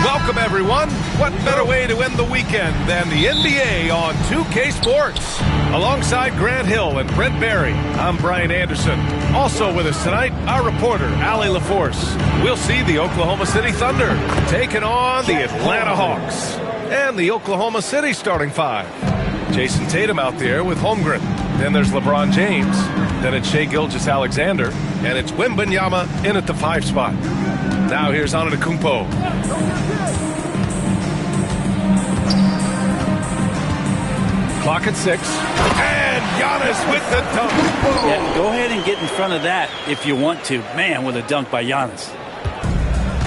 Welcome, everyone. What better way to end the weekend than the NBA on 2K Sports? Alongside Grant Hill and Brent Barry, I'm Brian Anderson. Also with us tonight, our reporter, Allie LaForce. We'll see the Oklahoma City Thunder taking on the Atlanta Hawks. And the Oklahoma City starting five. Jason Tatum out there with Holmgren. Then there's LeBron James. Then it's Shai Gilgeous-Alexander. And it's Wembanyama in at the 5 spot. Now here's Antetokounmpo. Clock at 6. And Giannis with the dunk. Yeah, go ahead and get in front of that if you want to. Man, with a dunk by Giannis.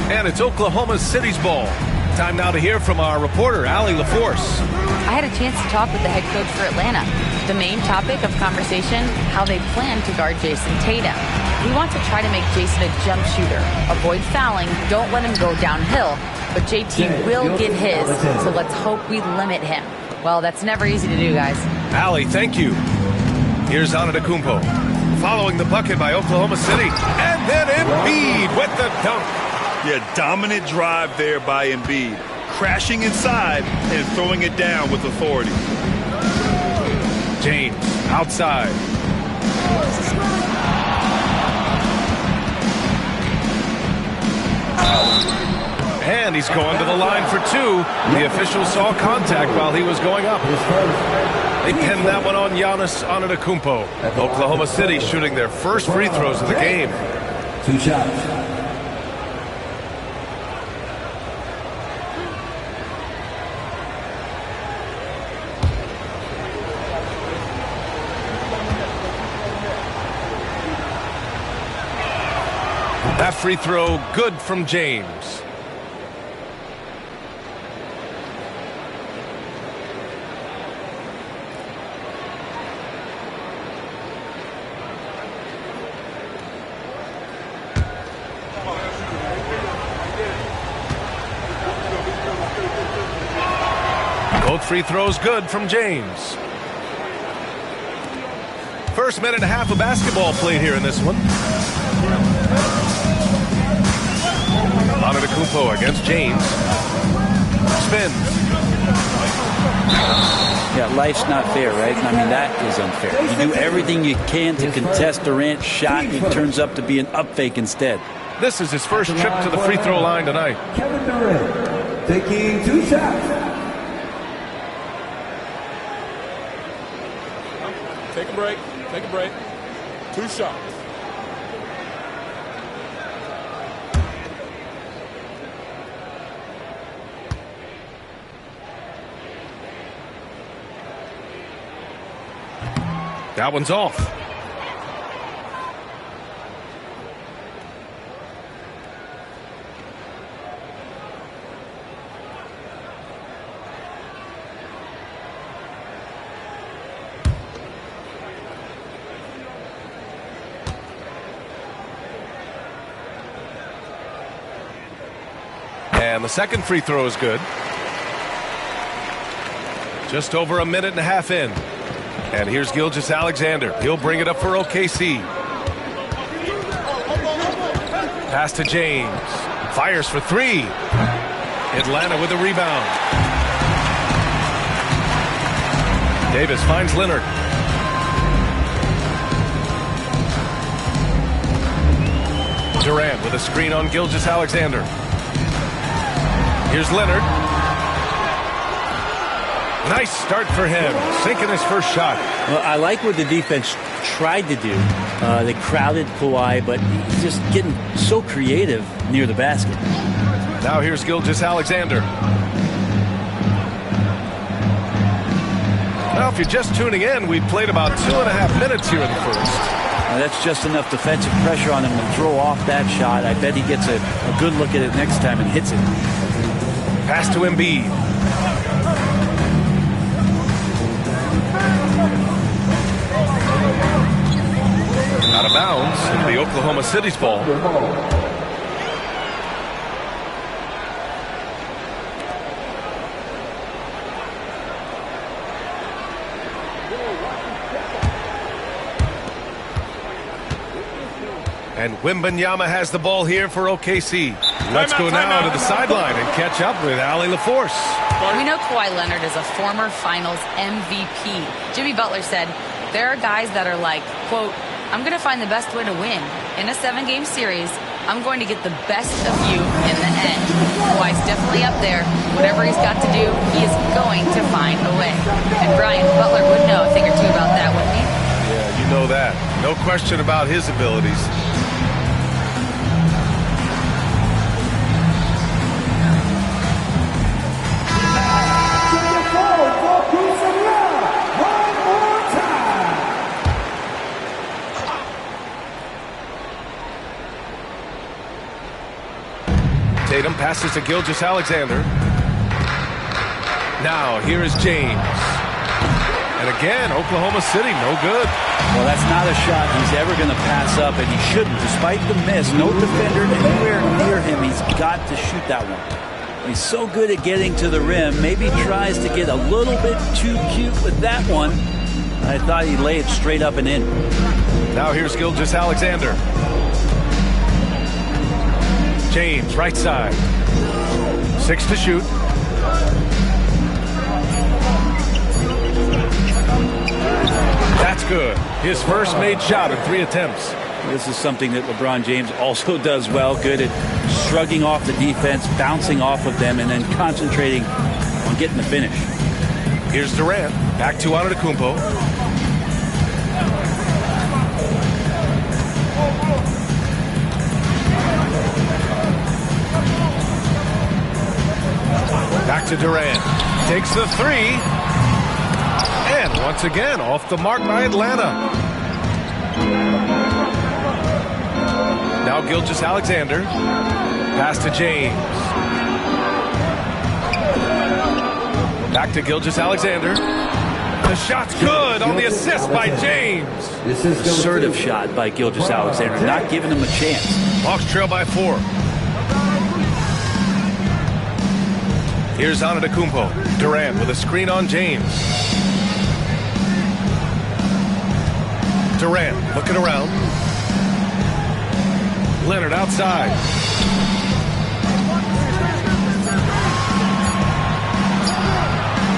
And it's Oklahoma City's ball. Time now to hear from our reporter, Allie LaForce. I had a chance to talk with the head coach for Atlanta. The main topic of conversation, how they plan to guard Jason Tatum. We want to try to make Jason a jump shooter. Avoid fouling, don't let him go downhill. But JT will get his, so let's hope we limit him. Well, that's never easy to do, guys. Allie, thank you. Here's Antetokounmpo. Following the bucket by Oklahoma City. And then Embiid with the dunk. Yeah, dominant drive there by Embiid. Crashing inside and throwing it down with authority. James, outside. And he's going to the line for 2. The official saw contact while he was going up. They pinned that one on Giannis Antetokounmpo. Oklahoma City shooting their first free throws of the game. 2 shots. That free throw good from James. Both free throws good from James. First minute and a half of basketball played here in this one. Antetokounmpo against James. Spins. Yeah, life's not fair, right? I mean, that is unfair. You do everything you can to contest Durant's shot. He turns up to be an up fake instead. This is his first trip to the free throw line tonight. Kevin Durant taking 2 shots. Take a break. Take a break. 2 shots. That one's off. And the second free throw is good. Just over a minute and a half in. And here's Gilgeous-Alexander. He'll bring it up for OKC. Pass to James. Fires for 3. Atlanta with a rebound. Davis finds Leonard. Durant with a screen on Gilgeous-Alexander. Here's Leonard. Nice start for him, sinking his first shot. Well, I like what the defense tried to do. They crowded Kawhi, but he's just getting so creative near the basket. Now here's Gilgeous-Alexander. Well, if you're just tuning in, we've played about 2.5 minutes here in the first. Now, that's just enough defensive pressure on him to throw off that shot. I bet he gets a good look at it next time and hits it. Pass to Embiid. Out of bounds into the Oklahoma City's ball. And Wembanyama has the ball here for OKC. Let's go now to the sideline and catch up with Allie LaForce. We know Kawhi Leonard is a former Finals MVP. Jimmy Butler said, there are guys that are like, quote, I'm going to find the best way to win. In a 7-game series, I'm going to get the best of you in the end. Kawhi's definitely up there. Whatever he's got to do, he is going to find a way. And Brian, Butler would know a thing or two about that, wouldn't he? Yeah, you know that. No question about his abilities. Tatum passes to Gilgeous-Alexander. Now, here is James. And again, Oklahoma City, no good. Well, that's not a shot he's ever going to pass up, and he shouldn't. Despite the miss, no defender anywhere near him. He's got to shoot that one. He's so good at getting to the rim. Maybe tries to get a little bit too cute with that one. I thought he'd lay it straight up and in. Now here's Gilgeous-Alexander. James, right side. 6 to shoot. That's good. His first made shot in 3 attempts. This is something that LeBron James also does well. Good at shrugging off the defense, bouncing off of them, and then concentrating on getting the finish. Here's Durant. Back to Antetokounmpo. Back to Durant. Takes the 3. And once again, off the mark by Atlanta. Now Gilgeous-Alexander. Pass to James. Back to Gilgeous-Alexander. The shot's good on the assist by James. Assertive shot by Gilgeous-Alexander, not giving him a chance. Hawks trail by 4. Here's Antetokounmpo. Durant with a screen on James. Durant looking around. Leonard outside.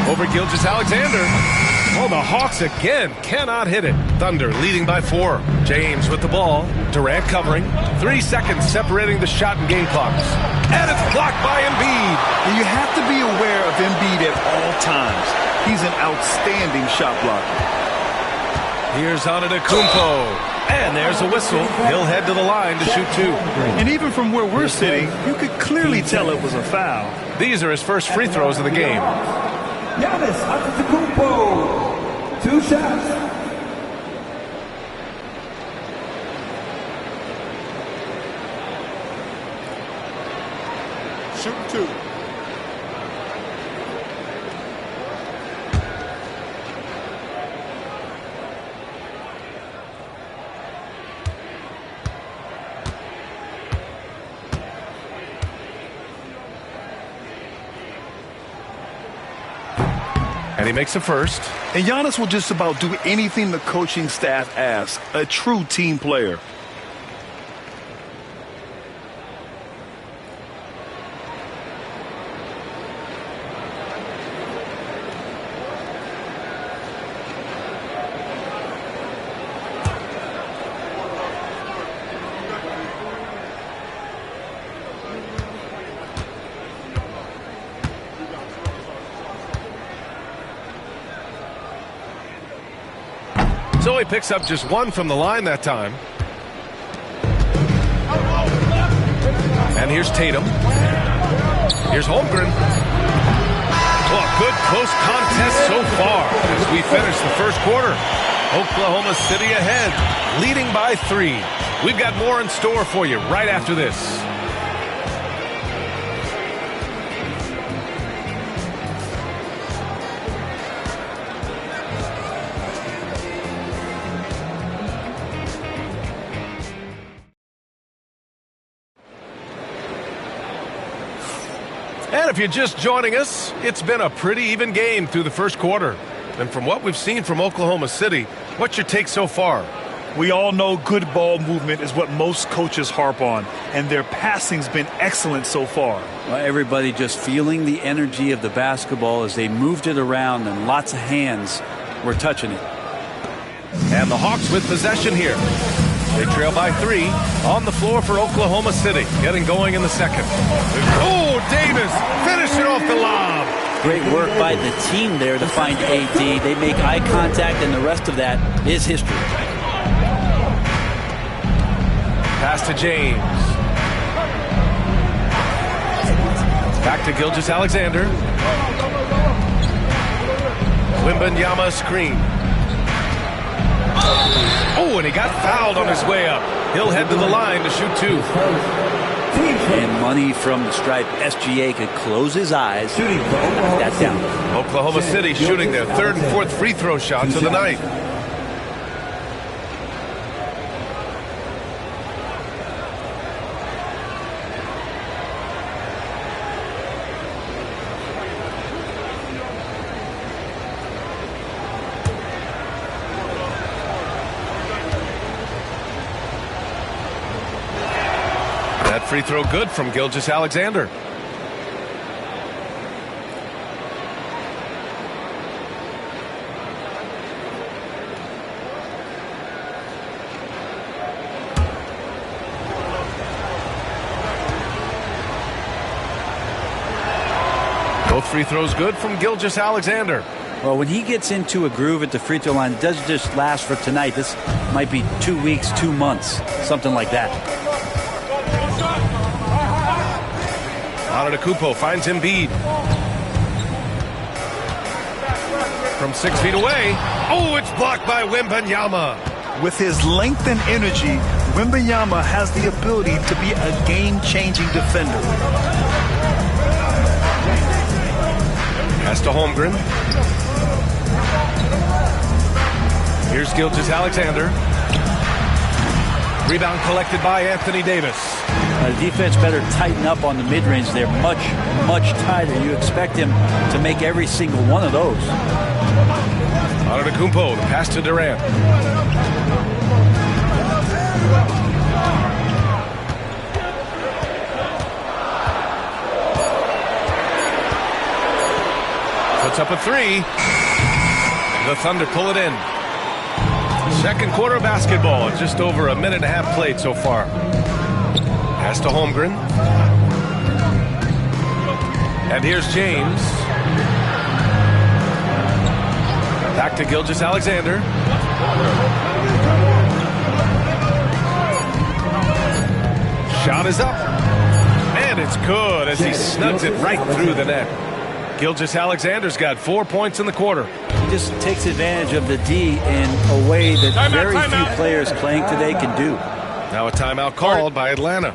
Over Gilgeous-Alexander. Oh, the Hawks again cannot hit it. Thunder leading by 4. James with the ball. Durant covering. 3 seconds separating the shot and game clocks. And it's blocked by Embiid. And you have to be aware of Embiid at all times. He's an outstanding shot blocker. Here's Antetokounmpo. And there's a whistle. He'll head to the line to shoot 2. And even from where we're sitting, you could clearly tell it was a foul. These are his first free throws of the game. Giannis Antetokounmpo. 2 shots. Shoot 2. And he makes a first. And Giannis will just about do anything the coaching staff asks. A true team player. So he picks up just one from the line that time. And here's Tatum. Here's Holmgren. Oh, a good close contest so far as we finish the first quarter. Oklahoma City ahead, leading by 3. We've got more in store for you right after this. And if you're just joining us, it's been a pretty even game through the first quarter. And from what we've seen from Oklahoma City, what's your take so far? We all know good ball movement is what most coaches harp on, and their passing's been excellent so far. Well, everybody just feeling the energy of the basketball as they moved it around, and lots of hands were touching it. And the Hawks with possession here. They trail by 3 on the floor for Oklahoma City, getting going in the second. Oh, Davis finishing off the lob. Great work by the team there to find AD. They make eye contact, and the rest of that is history. Pass to James. Back to Gilgeous-Alexander. Wembanyama screen. Oh, and he got fouled on his way up. He'll head to the line to shoot 2. And money from the stripe. SGA could close his eyes. Knock that down. Oklahoma City shooting their 3rd and 4th free throw shots of the night. Free throw good from Gilgeous-Alexander. Both free throws good from Gilgeous-Alexander. Well, when he gets into a groove at the free throw line, it doesn't just last for tonight. This might be 2 weeks, 2 months, something like that. Antetokounmpo finds Embiid. From 6 feet away. Oh, it's blocked by Wembanyama. With his length and energy, Wembanyama has the ability to be a game-changing defender. Pass to Holmgren. Here's Gilgeous-Alexander. Rebound collected by Anthony Davis. The defense better tighten up on the mid-range. They're much, much tighter. You expect him to make every single one of those. Antetokounmpo, the pass to Durant. Puts up a 3. The Thunder pull it in. Second quarter basketball, just over a minute and a half played so far. Pass to Holmgren. And here's James. Back to Gilgeous-Alexander. Shot is up. And it's good as he snugs it right through the net. Gilgeous-Alexander's got 4 points in the quarter. He just takes advantage of the D in a way that very few players playing today can do. Now a timeout called by Atlanta.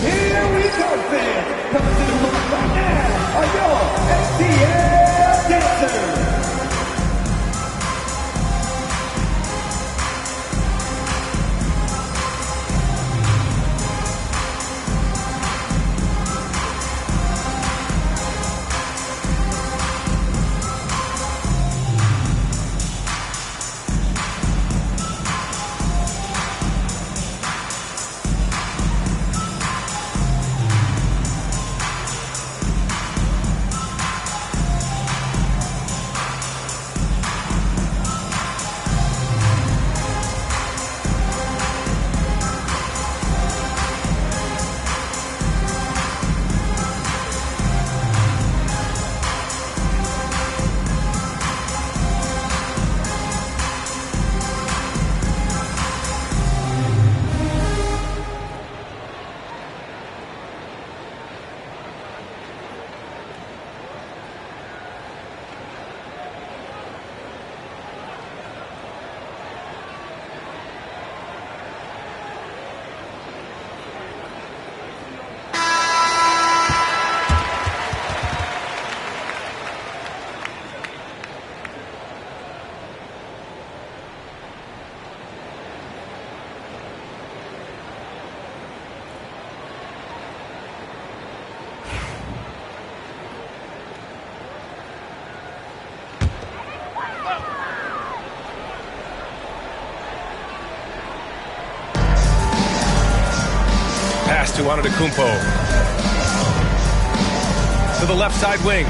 Here we go, fans. Coming to the court right now are your STL dancers. to Antetokounmpo. To the left side wing.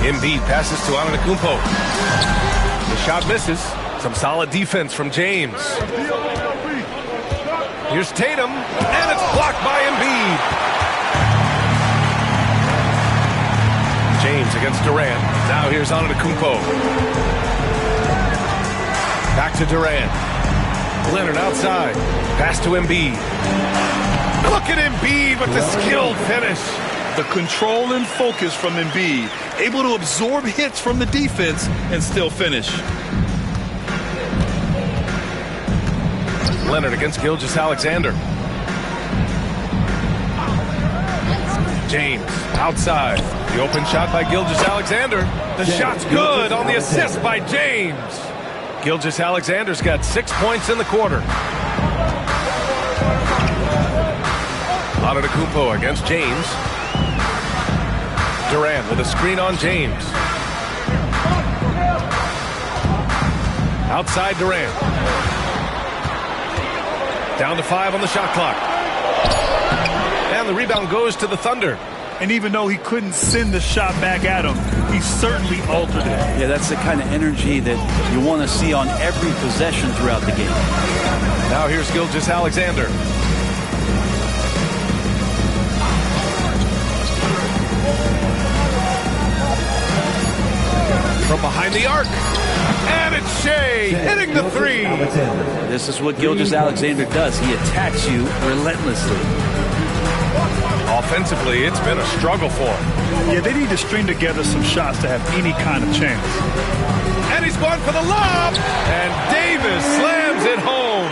Embiid passes to Antetokounmpo. The shot misses. Some solid defense from James. Here's Tatum, and it's blocked by Embiid. James against Durant. Now here's Antetokounmpo. Back to Durant. Leonard outside. Pass to Embiid. Look at Embiid with the skilled finish. The control and focus from Embiid. Able to absorb hits from the defense and still finish. Leonard against Gilgeous-Alexander. James outside. The open shot by Gilgeous-Alexander. The shot's good on the assist by James. Gilgeous-Alexander's got 6 points in the quarter. Antetokounmpo against James. Durant with a screen on James. Outside Durant. Down to 5 on the shot clock. And the rebound goes to the Thunder. And even though he couldn't send the shot back at him, he certainly altered it. Yeah, that's the kind of energy that you want to see on every possession throughout the game. Now here's Gilgeous-Alexander. From behind the arc. And it's Shea hitting the three. This is what Gilgeous-Alexander does. He attacks you relentlessly. Offensively, it's been a struggle for him. Yeah, they need to string together some shots to have any kind of chance. And he's going for the lob. And Davis slams it home.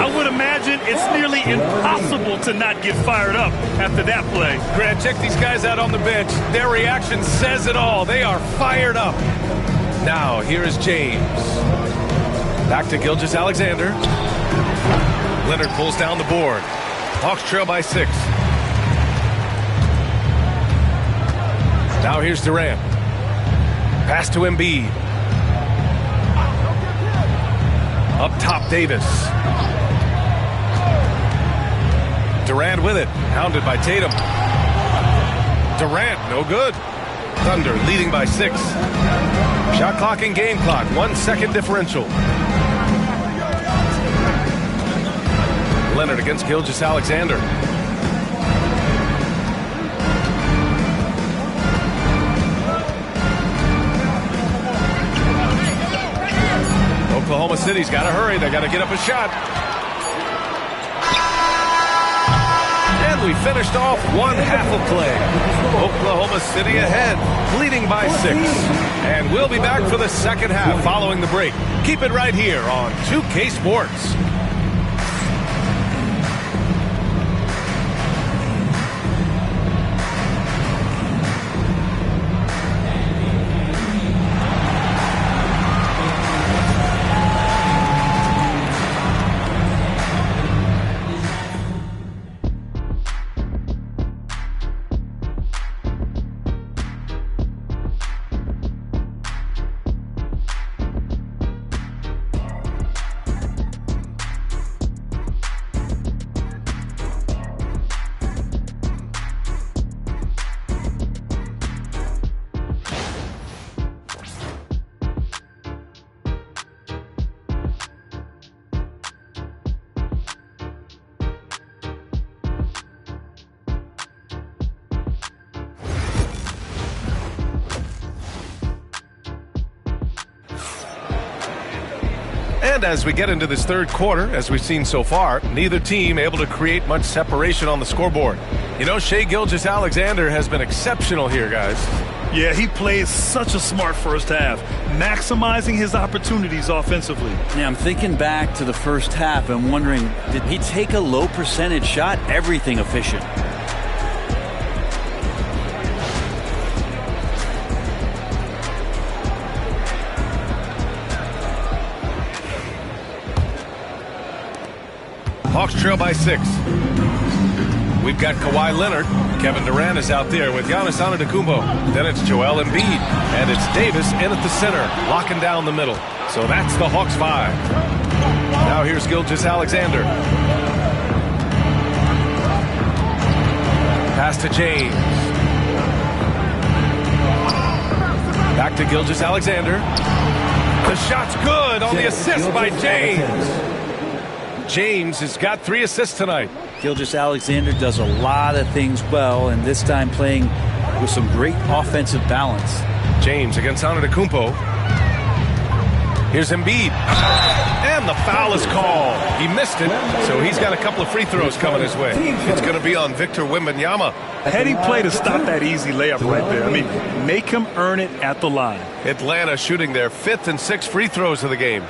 I would imagine it's nearly impossible to not get fired up after that play. Grant, check these guys out on the bench. Their reaction says it all. They are fired up. Now, here is James. Back to Gilgeous-Alexander. Leonard pulls down the board. Hawks trail by 6. Now here's Durant. Pass to Embiid. Up top, Davis. Durant with it. Hounded by Tatum. Durant, no good. Thunder leading by 6. Shot clock and game clock. 1 second differential. Leonard against Gilgeous-Alexander. Oklahoma City's got to hurry. They got to get up a shot. And we finished off one half of play. Oklahoma City ahead, leading by 6. And we'll be back for the second half following the break. Keep it right here on 2K Sports. And as we get into this third quarter, as we've seen so far, neither team able to create much separation on the scoreboard. You know, Shai Gilgeous-Alexander has been exceptional here, guys. Yeah, he plays such a smart first half, maximizing his opportunities offensively. Yeah, I'm thinking back to the first half and wondering, did he take a low percentage shot? Everything efficient. Hawks trail by 6. We've got Kawhi Leonard. Kevin Durant is out there with Giannis Antetokounmpo. Then it's Joel Embiid. And it's Davis in at the center, locking down the middle. So that's the Hawks 5. Now here's Gilgeous-Alexander. Pass to James. Back to Gilgeous-Alexander. The shot's good on the assist by James. James has got 3 assists tonight. Gilgeous-Alexander does a lot of things well, and this time playing with some great offensive balance. James against Antetokounmpo. Here's Embiid. And the foul is called. He missed it, so he's got a couple of free throws coming his way. It's going to be on Victor Wembanyama. Heading play to stop that easy layup right there. I mean, make him earn it at the line. Atlanta shooting their 5th and 6th free throws of the game.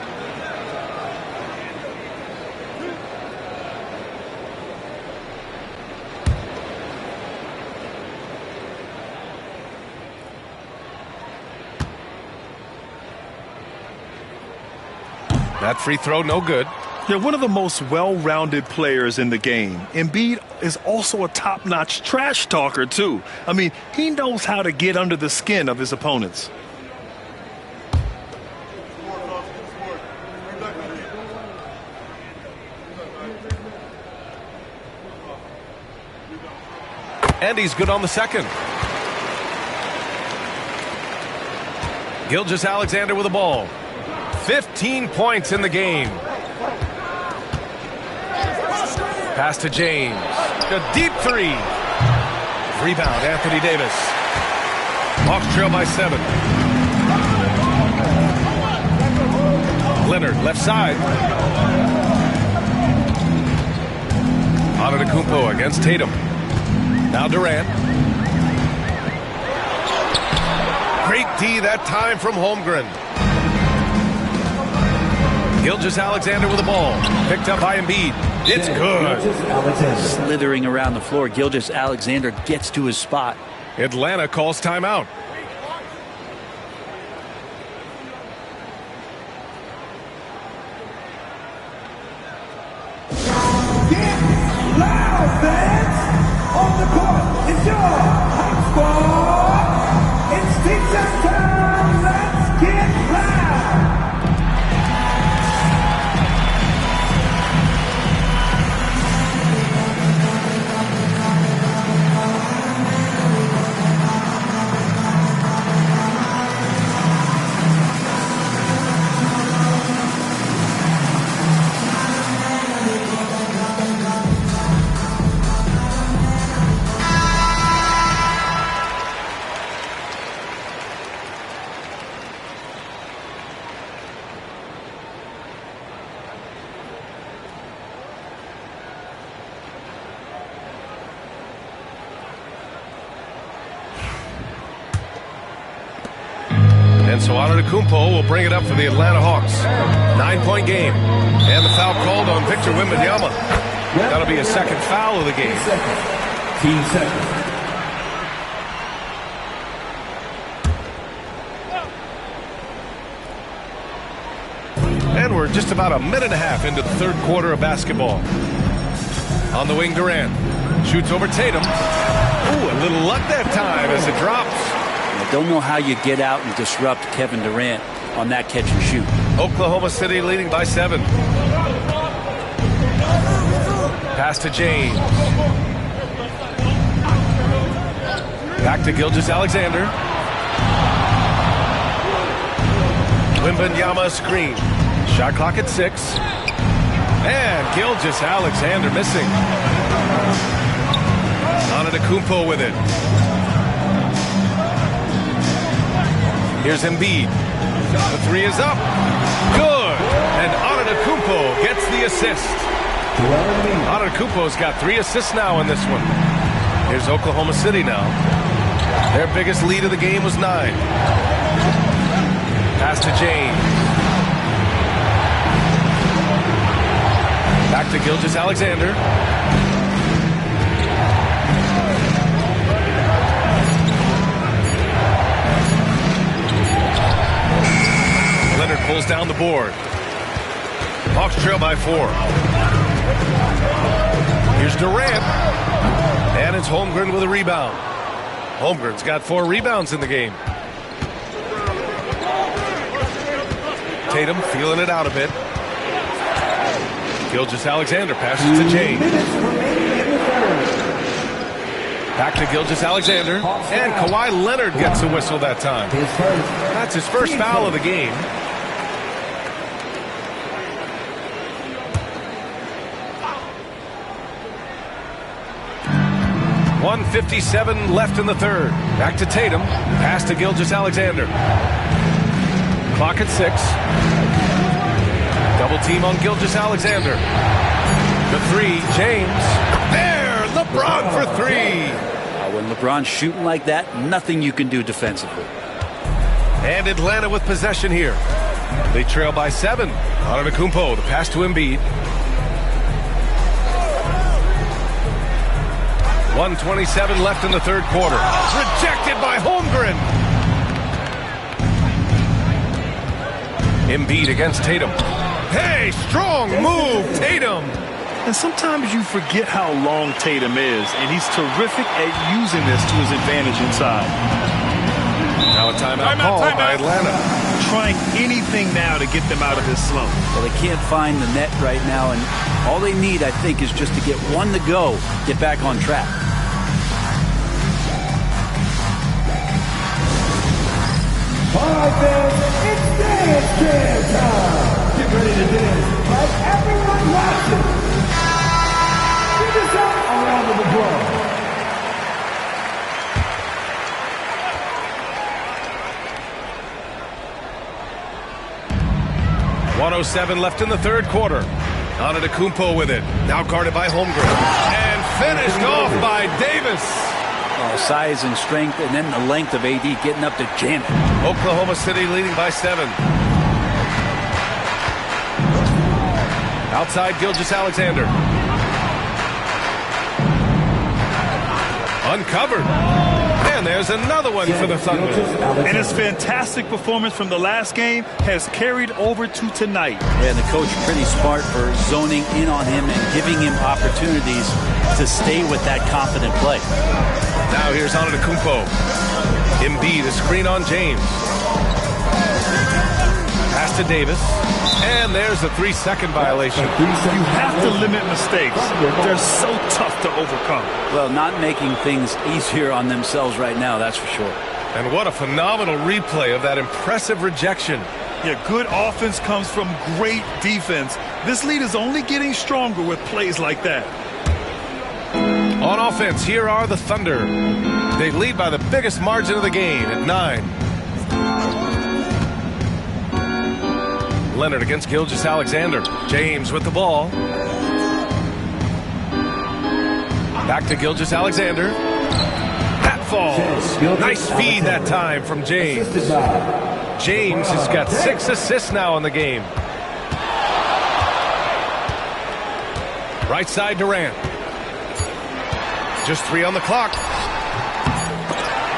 That free throw, no good. They're one of the most well-rounded players in the game. Embiid is also a top-notch trash talker, too. I mean, he knows how to get under the skin of his opponents. And he's good on the second. Gilgeous-Alexander with the ball. 15 points in the game. Pass to James. A deep 3. Rebound, Anthony Davis. Hawks trail by 7. Leonard, left side. Antetokounmpo against Tatum. Now Durant. Great D that time from Holmgren. Gilgeous-Alexander with the ball. Picked up by Embiid. It's good. Slithering around the floor, Gilgeous-Alexander gets to his spot. Atlanta calls timeout. Get loud, fans! On the court, it's your hot squad! It's T-shirt time! Let's get loud! And so Antetokounmpo will bring it up for the Atlanta Hawks. 9-point game. And the foul called on Victor Wembanyama. That'll be his second foul of the game. Team second. And we're just about a minute and a half into the third quarter of basketball. On the wing, Durant. Shoots over Tatum. Ooh, a little luck that time as it drops. I don't know how you get out and disrupt Kevin Durant on that catch and shoot. Oklahoma City leading by 7. Pass to James. Back to Gilgeous-Alexander. Wembanyama screen. Shot clock at 6. And Gilgeous-Alexander missing. Antetokounmpo with it. Here's Embiid. The 3 is up. Good. And Antetokounmpo gets the assist. Antetokounmpo's got 3 assists now in this one. Here's Oklahoma City now. Their biggest lead of the game was 9. Pass to James. Back to Gilgeous-Alexander. Leonard pulls down the board. Hawks trail by 4. Here's Durant. And it's Holmgren with a rebound. Holmgren's got 4 rebounds in the game. Tatum feeling it out a bit. Gilgeous-Alexander passes to James. Back to Gilgeous-Alexander, and Kawhi Leonard gets a whistle that time. That's his first foul of the game. .157 left in the third. Back to Tatum. Pass to Gilgeous-Alexander. Clock at 6. Double team on Gilgeous-Alexander. The three, James. There, LeBron for three. When LeBron's shooting like that, nothing you can do defensively. And Atlanta with possession here. They trail by 7. Antetokounmpo, the pass to Embiid. 1:27 left in the third quarter. Rejected by Holmgren. Embiid against Tatum. Hey, strong move, Tatum. And sometimes you forget how long Tatum is, and he's terrific at using this to his advantage inside. Now a timeout call by Atlanta. Trying anything now to get them out of this slump. Well, they can't find the net right now, and all they need, I think, is just to get one to go, get back on track. It's dance time! Get ready to dance like everyone watching! Give yourself a round of applause! .107 left in the third quarter. Antetokounmpo with it. Now guarded by Holmgren. And finished off by Davis. Size and strength, and then the length of AD getting up to jam it. Oklahoma City leading by 7. Outside Gilgeous-Alexander. Uncovered. And there's another one for the Thunder. And his fantastic performance from the last game has carried over to tonight. And the coach pretty smart for zoning in on him and giving him opportunities to stay with that confident play. Now here's Antetokounmpo. Embiid, a screen on James. Pass to Davis. And there's a 3-second violation. You have to limit mistakes. They're so tough to overcome. Well, not making things easier on themselves right now, that's for sure. And what a phenomenal replay of that impressive rejection. Yeah, good offense comes from great defense. This lead is only getting stronger with plays like that. On offense, here are the Thunder. They lead by the biggest margin of the game at 9. Leonard against Gilgeous-Alexander. James with the ball. Back to Gilgeous-Alexander. That falls. Nice feed that time from James. James has got 6 assists now in the game. Right side Durant. Just 3 on the clock.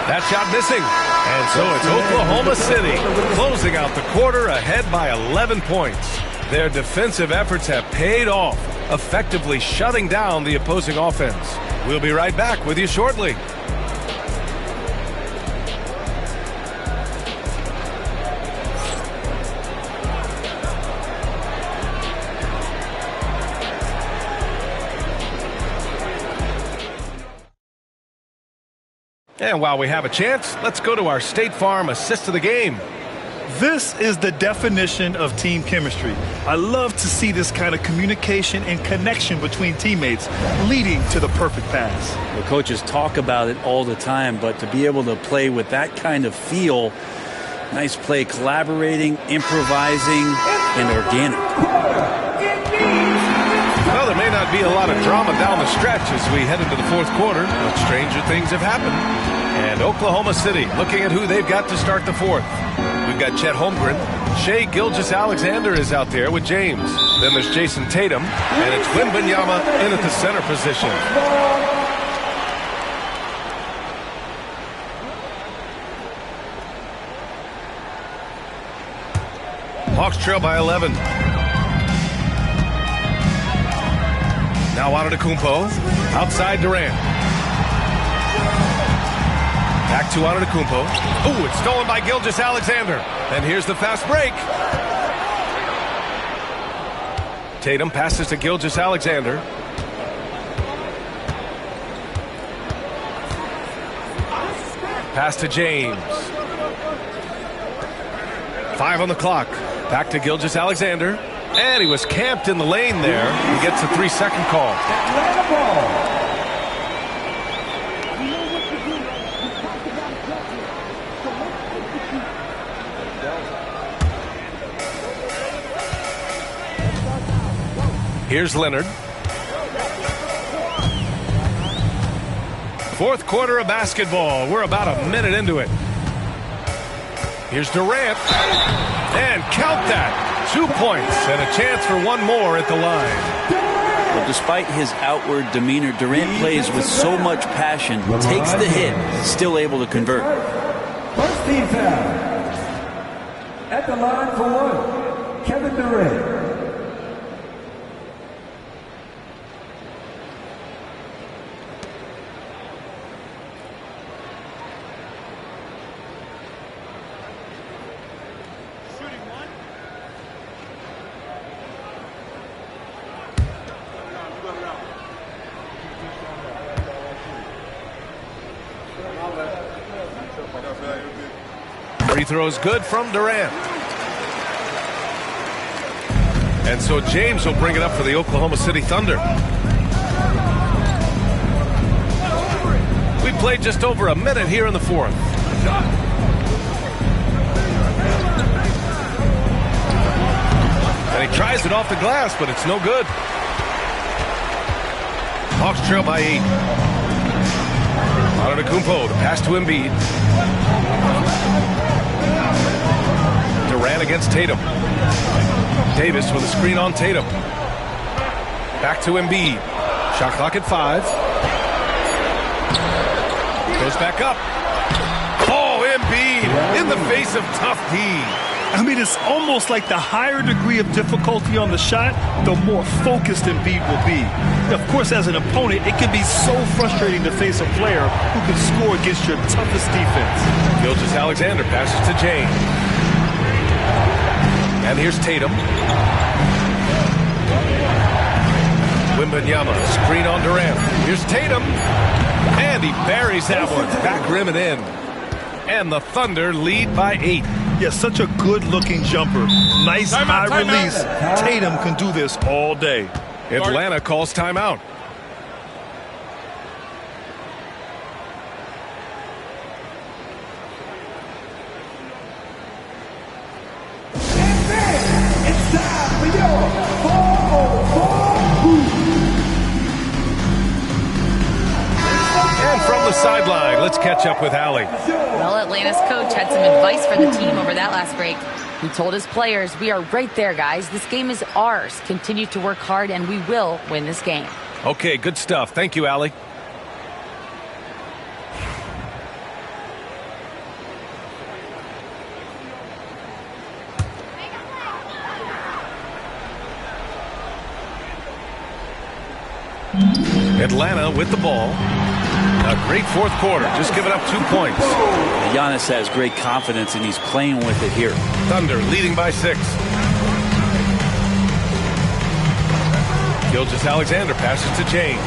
That shot missing. And so it's Oklahoma City closing out the quarter ahead by 11 points. Their defensive efforts have paid off, effectively shutting down the opposing offense. We'll be right back with you shortly. And while we have a chance, let's go to our State Farm assist of the game. This is the definition of team chemistry. I love to see this kind of communication and connection between teammates leading to the perfect pass. The coaches talk about it all the time, but to be able to play with that kind of feel, nice play, collaborating, improvising, and organic. Well, there may not be a lot of drama down the stretch as we head into the fourth quarter, but stranger things have happened. And Oklahoma City looking at who they've got to start the fourth. We've got Chet Holmgren. Shai Gilgeous-Alexander is out there with James. Then there's Jason Tatum. And it's Wembanyama in at the center position. Hawks trail by 11. Now Antetokounmpo. Outside Durant. Back to Antetokounmpo. Ooh, it's stolen by Gilgeous-Alexander. And here's the fast break. Tatum passes to Gilgeous-Alexander. Pass to James. 5 on the clock. Back to Gilgeous-Alexander. And he was camped in the lane there. He gets a 3-second call. Here's Leonard. Fourth quarter of basketball. We're about a minute into it. Here's Durant. And count that. 2 points and a chance for one more at the line. But despite his outward demeanor, Durant plays with so much passion, takes the hit, still able to convert. First team foul. At the line for one, Kevin Durant. Free throws good from Durant. And so James will bring it up for the Oklahoma City Thunder. We played just over a minute here in the fourth. And he tries it off the glass, but it's no good. Hawks trail by 8. Antetokounmpo, the pass to Embiid. Durant against Tatum. Davis with a screen on Tatum. Back to Embiid. Shot clock at 5. Goes back up. Oh, Embiid in the face of tough D. I mean, it's almost like the higher degree of difficulty on the shot, the more focused Embiid will be. Of course, as an opponent, it can be so frustrating to face a player who can score against your toughest defense. Gilgeous-Alexander passes to James. And here's Tatum. Wembanyama, screen on Durant. Here's Tatum. And he buries that one. Back rim and in. And the Thunder lead by 8. Yeah, such a good-looking jumper. Nice high release. Tatum can do this all day. Atlanta calls timeout. It's time for your 404 booth. And from the sideline, let's catch up with Allie. Well, Atlanta's coach had some advice for the team over that last break. He told his players, we are right there, guys. This game is ours. Continue to work hard, and we will win this game. Okay, good stuff. Thank you, Allie. Atlanta with the ball. A great fourth quarter, just giving up 2 points. Giannis has great confidence, and he's playing with it here. Thunder leading by 6. Gilgeous-Alexander passes to James.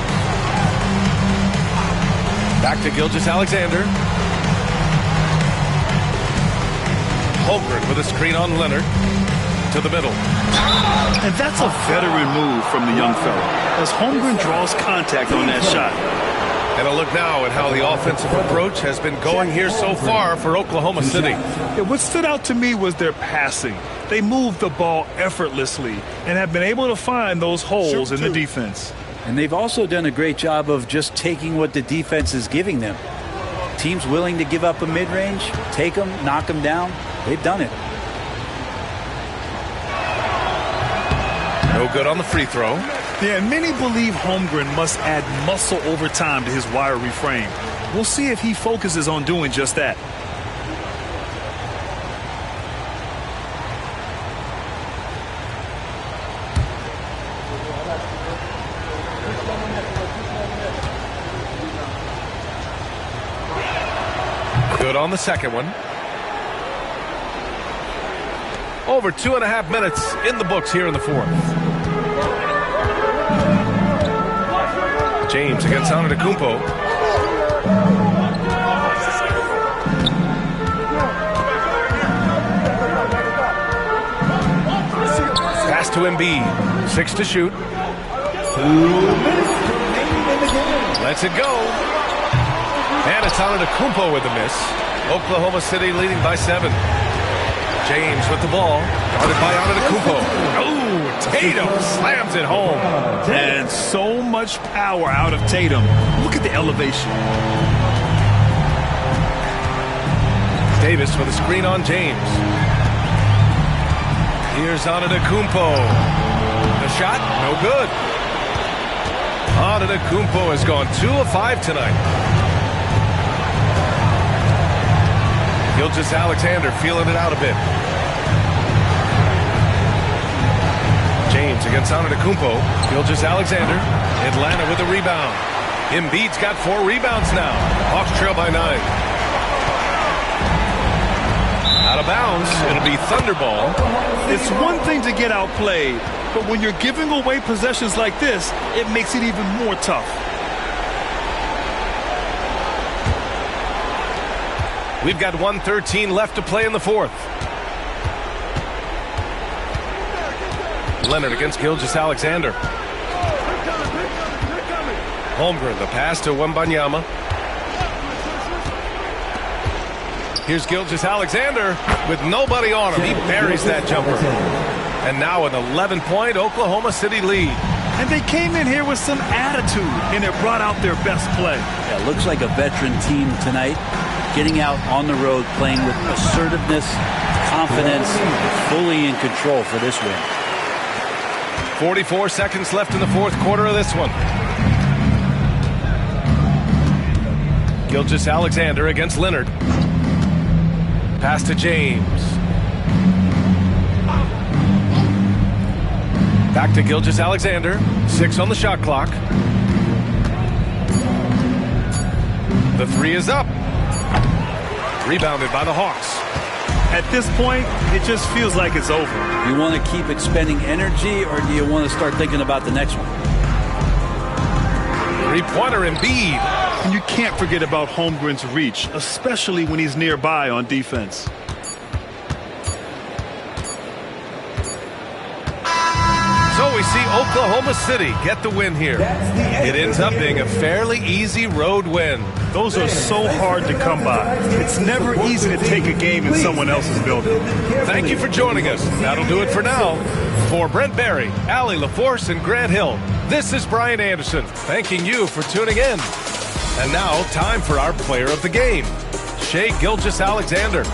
Back to Gilgeous-Alexander. Holmgren with a screen on Leonard. To the middle. And that's a veteran move from the young fella, as Holmgren draws contact on that shot. And a look now at how the offensive approach has been going here so far for Oklahoma City. Yeah, what stood out to me was their passing. They moved the ball effortlessly and have been able to find those holes in the defense. And they've also done a great job of just taking what the defense is giving them. Teams willing to give up a mid-range, take them, knock them down. They've done it. No good on the free throw. Yeah, and many believe Holmgren must add muscle over time to his wiry frame. We'll see if he focuses on doing just that. Good on the second one. Over 2.5 minutes in the books here in the fourth. James against Antetokounmpo. Pass to Embiid. 6 to shoot. Lets it go. And it's Antetokounmpo with the miss. Oklahoma City leading by 7. James with the ball. Guarded by Antetokounmpo. Oh, Tatum slams it home. And so much power out of Tatum. Look at the elevation. Davis with a screen on James. Here's Antetokounmpo. The shot, no good. Antetokounmpo has gone 2 of 5 tonight. Gilgeous-Alexander feeling it out a bit. James against Antetokounmpo. Gilgeous-Alexander. Atlanta with a rebound. Embiid's got 4 rebounds now. Hawks trail by 9. Out of bounds. It'll be Thunderball. It's one thing to get outplayed, but when you're giving away possessions like this, it makes it even more tough. We've got 1:13 left to play in the 4th. Leonard against Gilgeous-Alexander. Holmgren, the pass to Wembanyama. Here's Gilgeous-Alexander with nobody on him. He buries that jumper. And now an 11-point Oklahoma City lead. And they came in here with some attitude, and it brought out their best play. Yeah, looks like a veteran team tonight. Getting out on the road, playing with assertiveness, confidence, fully in control for this win. 44 seconds left in the 4th quarter of this one. Gilgeous-Alexander against Leonard. Pass to James. Back to Gilgeous-Alexander. 6 on the shot clock. The 3 is up. Rebounded by the Hawks. At this point, it just feels like it's over. You want to keep expending energy, or do you want to start thinking about the next one? 3-pointer Embiid. And you can't forget about Holmgren's reach, especially when he's nearby on defense. So we see Oklahoma City get the win here. It ends up being a fairly easy road win. Those are so hard to come by. It's never easy to take a game in someone else's building. Thank you for joining us. That'll do it for now. For Brent Barry, Allie LaForce, and Grant Hill, this is Brian Anderson, thanking you for tuning in. And now, time for our player of the game, Shai Gilgeous-Alexander.